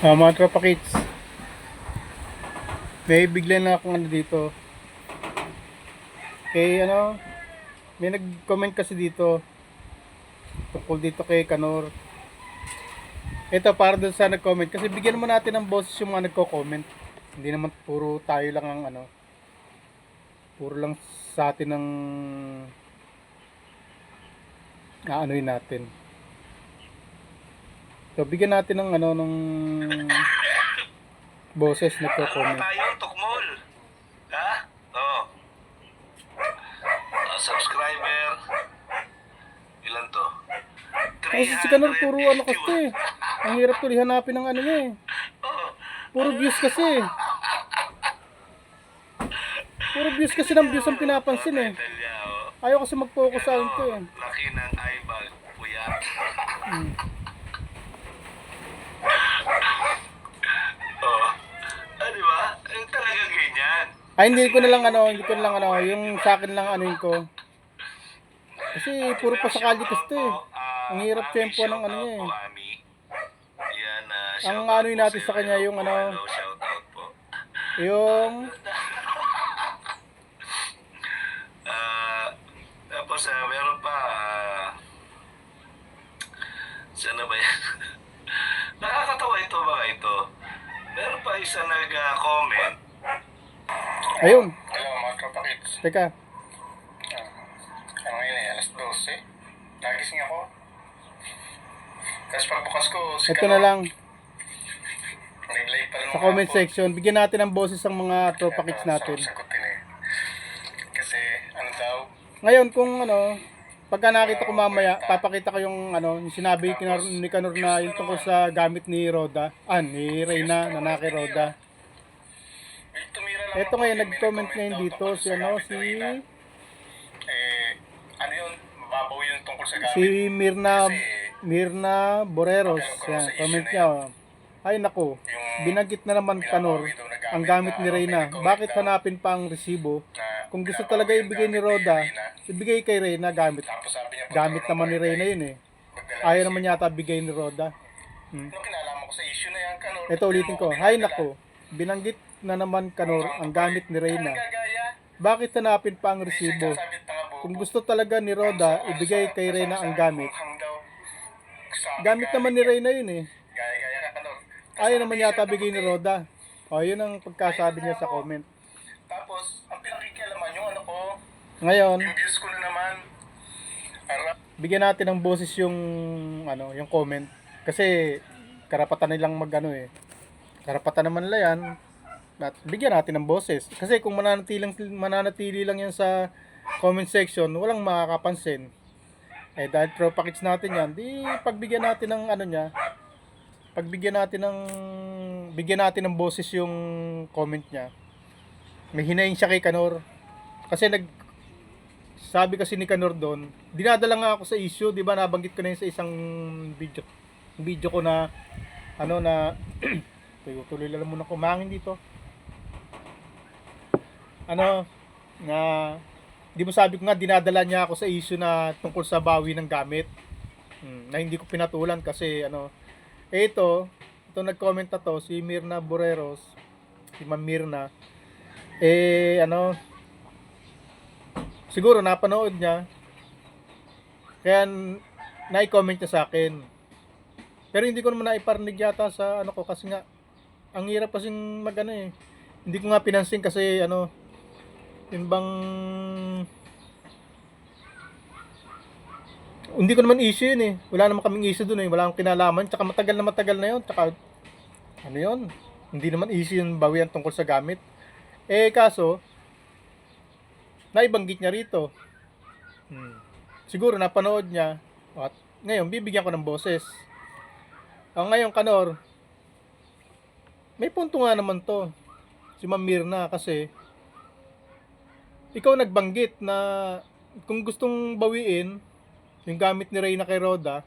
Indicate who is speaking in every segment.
Speaker 1: Mga tropa kids, may bigla na akong ano dito. May nag-comment kasi dito tungkol dito kay Kanor. Ito para dun sa nag-comment kasi bigyan mo natin ng boses yung mga nagko-comment. Hindi naman puro tayo lang ang puro lang sa atin ng aanoin natin. So bigyan natin ng ng boses nagko-comment.
Speaker 2: Tayo, tukmol. Ha? Oo. Subscriber. Ilan to?
Speaker 1: Kasi si Kanor puro kasi. Ang hirap tuloy hanapin ng niya eh. Puro views kasi. Puro views kasi ng views ang pinapansin eh. Ayaw kasi mag-focus sa ito eh.
Speaker 2: Laki ng eyeball, puyat. Di ba? Talagang ganyan.
Speaker 1: Ay, hindi ko na lang yung sa akin lang anuin ko. Kasi puro pa sa kalye kasi eh. Ang hirap tempo ng niya eh. Ang anuin natin sa kanya yung yung
Speaker 2: tapos meron pa sana ba yan? Nakakatawa ito mga ito. Meron pa isa nag-comment.
Speaker 1: ayun.
Speaker 3: Hello mga tropa kids.
Speaker 1: Teka.
Speaker 3: Ngayon alas 12. Nagising ako. Tapos pagbukas ko,
Speaker 1: Ito na lang.
Speaker 3: Nag-live pa
Speaker 1: Sa comment section, bigyan natin ng boses ang mga tropa kids natin.
Speaker 3: Sagutin eh. Kasi daw,
Speaker 1: Ngayon kung pagka nakita ko mamaya, papakita ko yung yung sinabi ni Kanor na yung tungkol sa gamit ni Roda, ni Reyna, na kay Roda. Ito ngayon, nag-comment ngayon dito si
Speaker 3: yun, mababaw yun tungkol sa gamit.
Speaker 1: si Mirna Boreros. Yan, comment niya. Ay nako, binanggit na naman Kanor ang gamit ni Reyna. Bakit hanapin pa ang resibo? Kung gusto talaga ibigay ni Roda, ibigay kay Reyna gamit. Gamit naman ni Reyna yun eh. Ayaw naman yata bigay ni Roda.
Speaker 3: Kinalaman ko sa issue na yan, Kanor.
Speaker 1: Ito ulitin ko. Hay nako, binanggit na naman Kanor ang gamit ni Reyna. Bakit hanapin pa ang resibo? Kung gusto talaga ni Roda, ibigay kay Reyna ang gamit. Gamit naman ni Reyna yun eh.
Speaker 3: Gaya-gaya ka, Kanor.
Speaker 1: Ayaw naman yata bigay ni Roda. O, yun ang pagkasabi niya sa comment.
Speaker 3: Tapos, ang pinakikialaman yung ko,
Speaker 1: Ngayon,
Speaker 3: yung views ko na naman.
Speaker 1: bigyan natin ng boses yung yung comment. Kasi karapatan nilang eh. Karapatan naman nila yan. At bigyan natin ng boses. Kasi kung mananatili lang yan sa comment section, walang makakapansin. Eh dahil tropa kids natin yan, di pagbigyan natin ng bigyan natin ng boses yung comment niya. May hinaing siya kay Kanor. Kasi sabi kasi ni Kanor doon, dinadala nga ako sa issue, 'di ba? Nabanggit ko na yun sa isang video ko na tuloy lang muna kumangin dito. Na di ba sabi ko nga dinadala niya ako sa issue na tungkol sa bawi ng gamit. Na hindi ko pinatulan kasi ito nag-comment na to si Mirna Boreros, si Ma'am Mirna. Siguro napanood niya. Kaya na-comment niya sa akin. Pero hindi ko naman naiparinig yata sa ko kasi nga ang hirap kasing Hindi ko nga pinansin kasi yung bang hindi ko naman issue yun eh. Wala naman kaming issue dun eh. Wala akong kinalaman. Tsaka matagal na yun. Tsaka yun. Hindi naman issue yung bawian tungkol sa gamit. Kaso naibanggit niya rito. Siguro napanood niya. At ngayon bibigyan ko ng boses. Ngayon Kanor, may punto nga naman to. Si Ma'am Mirna kasi ikaw nagbanggit na kung gustong bawiin yung gamit ni Reyna kay Roda,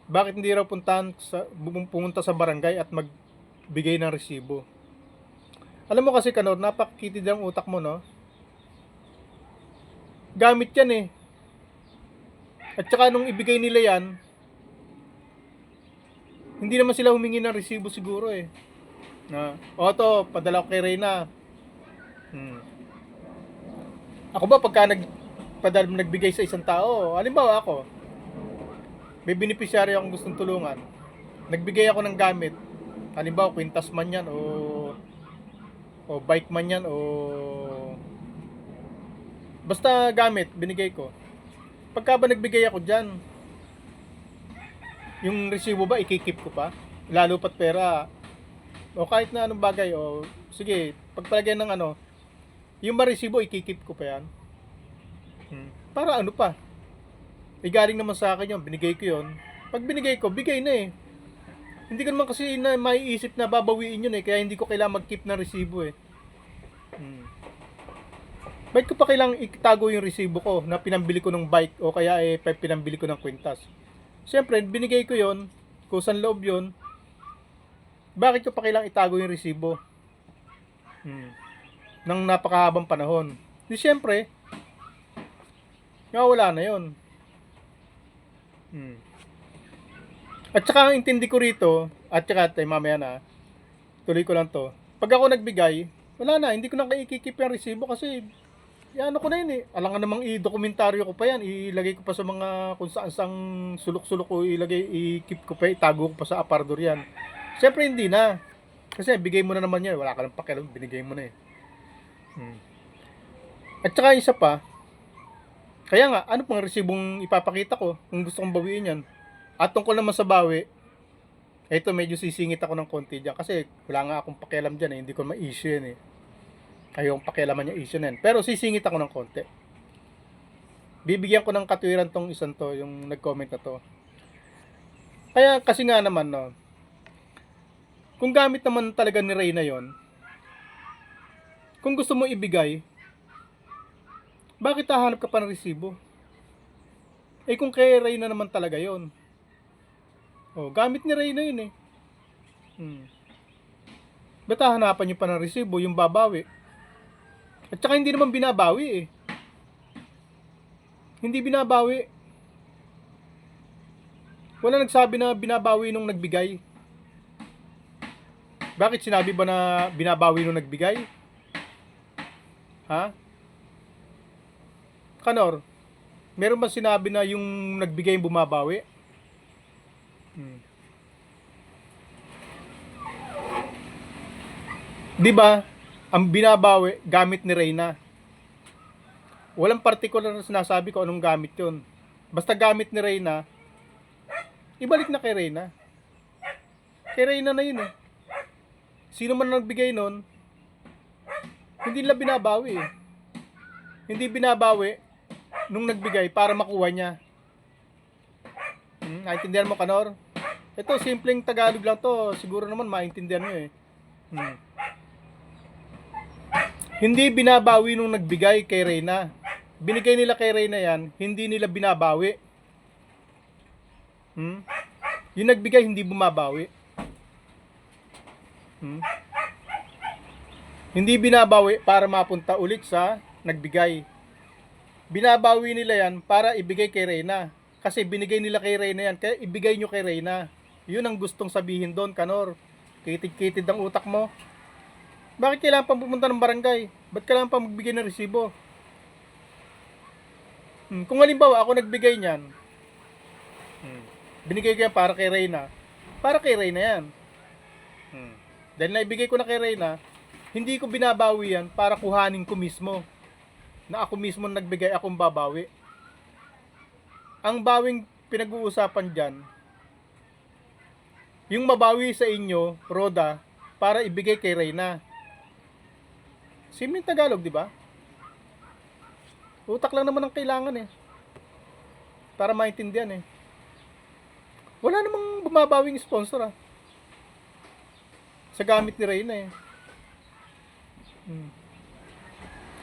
Speaker 1: bakit hindi raw pumunta sa barangay at magbigay ng resibo? Alam mo kasi Kanor, napakakitid ang utak mo, no? Gamit yan eh. At saka nung ibigay nila yan, Hindi naman sila humingi ng resibo siguro eh. Na, o to, padala ko kay Reyna. Hmm. Ako ba pagka nagbigay sa isang tao, halimbawa ako, may beneficiary akong gustong tulungan, nagbigay ako ng gamit, halimbawa kwintas man yan o bike man yan o basta gamit binigay ko. Pagka ba nagbigay ako dyan, yung resibo ba ikikip ko pa? Lalo pat pera o kahit na anong bagay o sige, pagpalagyan ng ano, yung ba resibo ikikip ko pa yan? Para ano pa? Galing naman sa akin yun, binigay ko yun. Pag binigay ko, bigay na eh. Hindi ko naman kasi na maiisip na babawiin yun eh, kaya hindi ko kailangan mag-keep ng resibo eh. Bakit ko pa kailangang itago yung resibo ko na pinambili ko ng bike o kaya pinambili ko ng kwintas? Siyempre, binigay ko yon, kusang loob yon. Bakit ko pa kailangang itago yung resibo? Nang napakahabang panahon. Di siyempre, wala na yon. At saka ang intindi ko rito, at saka mamaya na, tuloy ko lang to. Pag ako nagbigay, wala na, hindi ko na ikikip yung resibo kasi ano ko na yun eh. Alangan namang i-dokumentaryo ko pa yan. Ilagay ko pa sa mga kung saan sang sulok-sulok ko i-keep ko pa, itago ko pa sa aparador yan. Siyempre hindi na. Kasi bigay mo na naman yan. Wala ka ng pakialam, binigay mo na eh. At saka isa pa, kaya nga, ano pang resibong ipapakita ko kung gusto kong bawiin yan? At tungkol naman sa bawi, eto medyo sisingit ako ng konti dyan kasi wala nga akong pakialam dyan eh. Hindi ko ma-issue yan eh. Ayong pakialaman niya issue na yan. Pero sisingit ako ng konti. Bibigyan ko ng katwiran tong isang to, yung nag-comment na to. Kaya kasi nga naman no, kung gamit naman talaga ni Reyna yon, kung gusto mo ibigay, bakit hahanap ka pa ng resibo? Kung kay Reyna naman talaga yon, gamit ni Reyna yun eh. Ba't hahanapan nyo pa ng resibo, yung babawi? At saka hindi naman binabawi eh. Hindi binabawi. Wala nagsabi na binabawi nung nagbigay. Bakit sinabi ba na binabawi nung nagbigay? Ha? Kanor, meron ba sinabi na yung nagbigay yung bumabawi? Di ba? Ang binabawi gamit ni Reyna. Walang particular na sinasabi ko anong gamit 'yon. Basta gamit ni Reyna, ibalik na kay Reyna. Kay Reyna na 'yun eh. Sino man nagbigay nun, hindi nila binabawi eh. Hindi binabawi nung nagbigay para makuha niya. Naintindihan mo, Kanor? Ito, simpleng Tagalog lang to. Siguro naman maintindihan mo eh. Hindi binabawi nung nagbigay kay Reyna. Binigay nila kay Reyna yan, hindi nila binabawi. Yung nagbigay, hindi bumabawi. Hindi binabawi para mapunta ulit sa nagbigay. Binabawi nila yan para ibigay kay Reyna. Kasi binigay nila kay Reyna yan, kaya ibigay nyo kay Reyna. Yun ang gustong sabihin doon, Kanor. Kitid-kitid ang utak mo. Bakit kailangan pang pumunta ng barangay? Ba't kailangan pang magbigay ng resibo? Kung halimbawa ako nagbigay niyan, binigay ko yan para kay Reyna. Para kay Reyna yan. Dahil naibigay ko na kay Reyna, hindi ko binabawi yan para kuhanin ko mismo. Na ako mismo nagbigay, akong babawi. Ang bawing pinag-uusapan dyan, yung mabawi sa inyo, Roda, para ibigay kay Reyna. Simpleng Tagalog, di ba? Utak lang naman ang kailangan eh. Para maintindihan eh. Wala namang bumabawing sponsor ah. Sa gamit ni Reyna eh.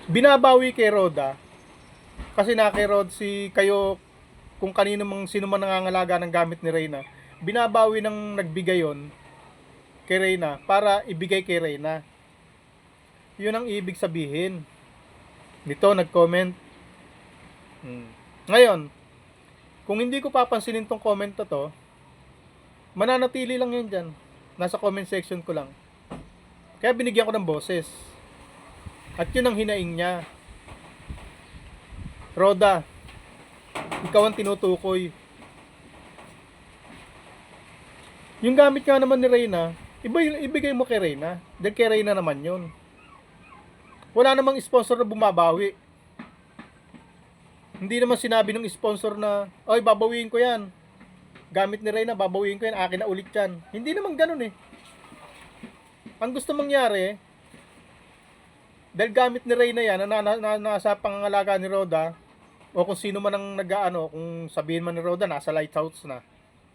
Speaker 1: Binabawi kay Roda. Kasi na kay Rod kayo, kung sino man nangangalaga ng gamit ni Reyna, binabawi ng nagbigay yon kay Reyna para ibigay kay Reyna. Yun ang ibig sabihin. Nito nag-comment. Ngayon, kung hindi ko papansinin tong comment na to, mananatili lang yan dyan. Nasa comment section ko lang. Kaya binigyan ko ng boses. At yun ang hinaing niya. Roda, ikaw ang tinutukoy. Yung gamit nga naman ni Reyna, ibigay mo kay Reyna. Dahil kay Reyna naman yun. Wala namang sponsor na bumabawi. Hindi naman sinabi ng sponsor na, oy, babawiin ko yan. Gamit ni Reyna, babawiin ko yan, akin na ulit yan. Hindi naman ganun eh. Ang gusto mangyari, dahil gamit ni Reyna yan, nasa pangangalaga ni Roda, o kung sino man ang nag-ano, kung sabihin man ni Roda, nasa lighthouse na.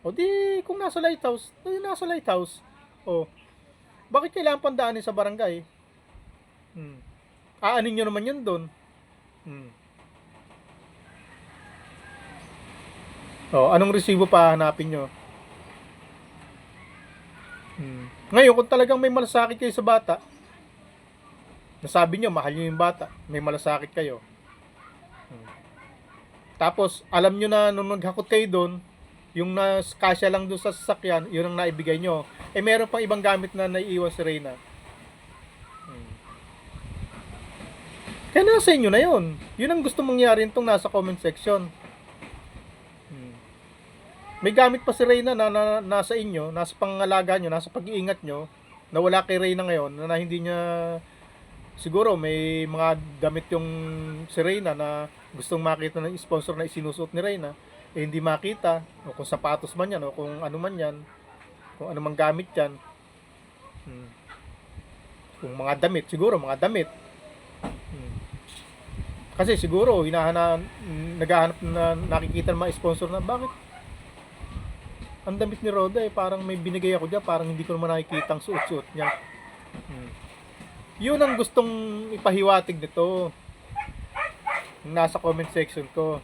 Speaker 1: O di, kung nasa lighthouse, nasa lighthouse. O, bakit kailangan pandaanin sa barangay? Aanin nyo naman yun doon. O, anong resibo pa hanapin nyo? Ngayon, kung talagang may malasakit kayo sa bata, nasabi nyo, mahal nyo yung bata, may malasakit kayo. Tapos, alam nyo na nung naghakot kayo doon, yung kasya lang doon sa sasakyan, yun ang naibigay nyo. Eh, meron pang ibang gamit na naiiwan si Reyna. Kaya nasa inyo na yun. Yun ang gusto mangyari itong nasa comment section. May gamit pa si Reyna na nasa inyo, nasa pangangalaga nyo, nasa pag-iingat nyo, na wala kay Reyna ngayon, na hindi niya, siguro may mga damit yung si Reyna na gustong makita ng sponsor na isinusuot ni Reyna, eh hindi makita, o kung sapatos man yan, o kung ano man yan, kung ano man gamit yan. Kung mga damit, siguro mga damit. Kasi siguro, naghahanap na nakikita ng mga sponsor na, bakit? Ang damit ni Roda parang may binigay ako dyan, parang hindi ko naman nakikita ang suot-suot niya. Yun ang gustong ipahiwatig nito. Nasa comment section ko.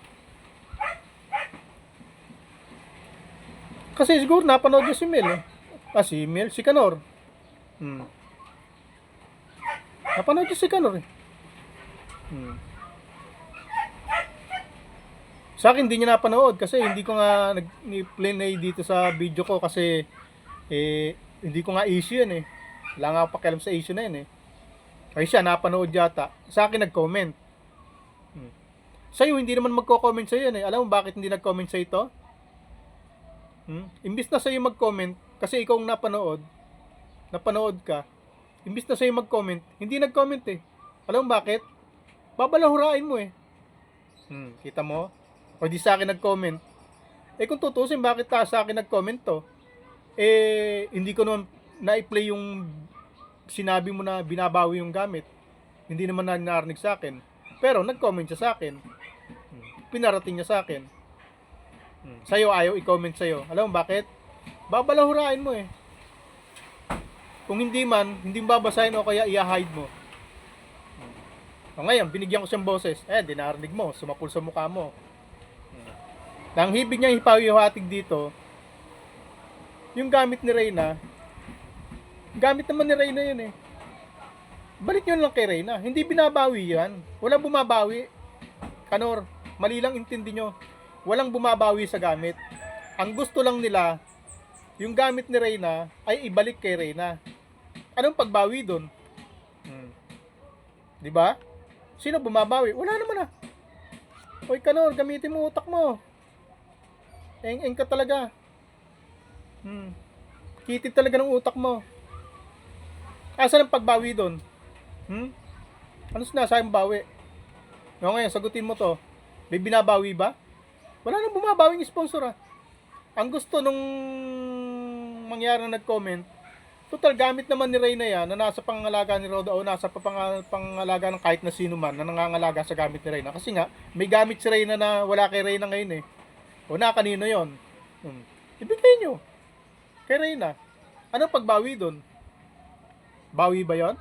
Speaker 1: Kasi siguro napanood niya si Mel si Mel, si Canor. Napanood niya si Canor Sa akin, hindi niya napanood kasi hindi ko nga nag-play dito sa video ko kasi hindi ko nga issue yan eh. Wala nga ako pakialam sa issue na yan eh. Ay siya, napanood yata. Sa akin nag-comment. Sa'yo, hindi naman magko-comment sa'yo yan eh. Alam mo bakit hindi nag-comment sa ito? Imbis na sa'yo mag-comment, kasi ikaw ang napanood ka, imbis na sa'yo mag-comment, hindi nag-comment eh. Alam mo bakit? Babalahurain mo eh. Kita mo? O di sa akin nag-comment. Eh kung tutusin, bakit sa akin nag-comment to? Eh, hindi ko naman na-play yung sinabi mo na binabawi yung gamit. Hindi naman na narinig sa akin. Pero nag-comment siya sa akin. Pinarating niya sa akin. Sa'yo, ayaw i-comment sa'yo. Alam mo bakit? Babalahurain mo eh. Kung hindi man, hindi babasahin o kaya i-hide mo. O ngayon, binigyan ko siyang boses. Dinarinig mo, sumapul sa mukha mo. Ang hibig niya ipahiwatig dito, yung gamit ni Reyna, gamit naman ni Reyna yun eh. Balik nyo lang kay Reyna. Hindi binabawi yan. Walang bumabawi. Canor, mali lang intindi nyo. Walang bumabawi sa gamit. Ang gusto lang nila, yung gamit ni Reyna ay ibalik kay Reyna. Anong pagbawi doon? Di ba? Sino bumabawi? Wala naman ah. Hoy Canor, gamitin mo utak mo. Eng ka talaga. Kitid talaga ng utak mo. Asan ang pagbawi doon? Ano sinasayang bawi? Ngayon, sagutin mo to. May binabawi ba? Wala nang bumabawing sponsor ah. Ang gusto nung mangyari na nag-comment, total gamit naman ni Reyna yan na nasa pangangalaga ni Roda o nasa pangangalaga ng kahit na sino man na nangangalaga sa gamit ni Reyna. Kasi nga, may gamit si Reyna na wala kay Reyna ngayon eh. O na, kanino yon? Ibigay nyo. Kay Reyna. Ano pagbawi doon? Bawi ba yon?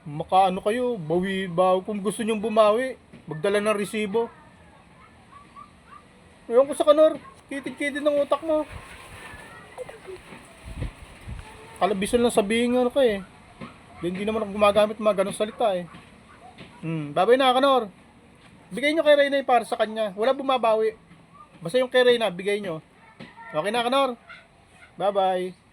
Speaker 1: Makaano kayo? Bawi. Kung gusto nyong bumawi, magdala ng resibo. Ngayon ko sa Canor, kitid-kitid ng utak mo. Kalabisan lang sabihin ano ka eh. Hindi naman ako gumagamit mga ganong salita eh. Babay na Canor. Bigay nyo kay Reyna para sa kanya. Wala bumabawi. Basta yung kay Reyna, bigay nyo. Okay na, Kanor. Bye-bye.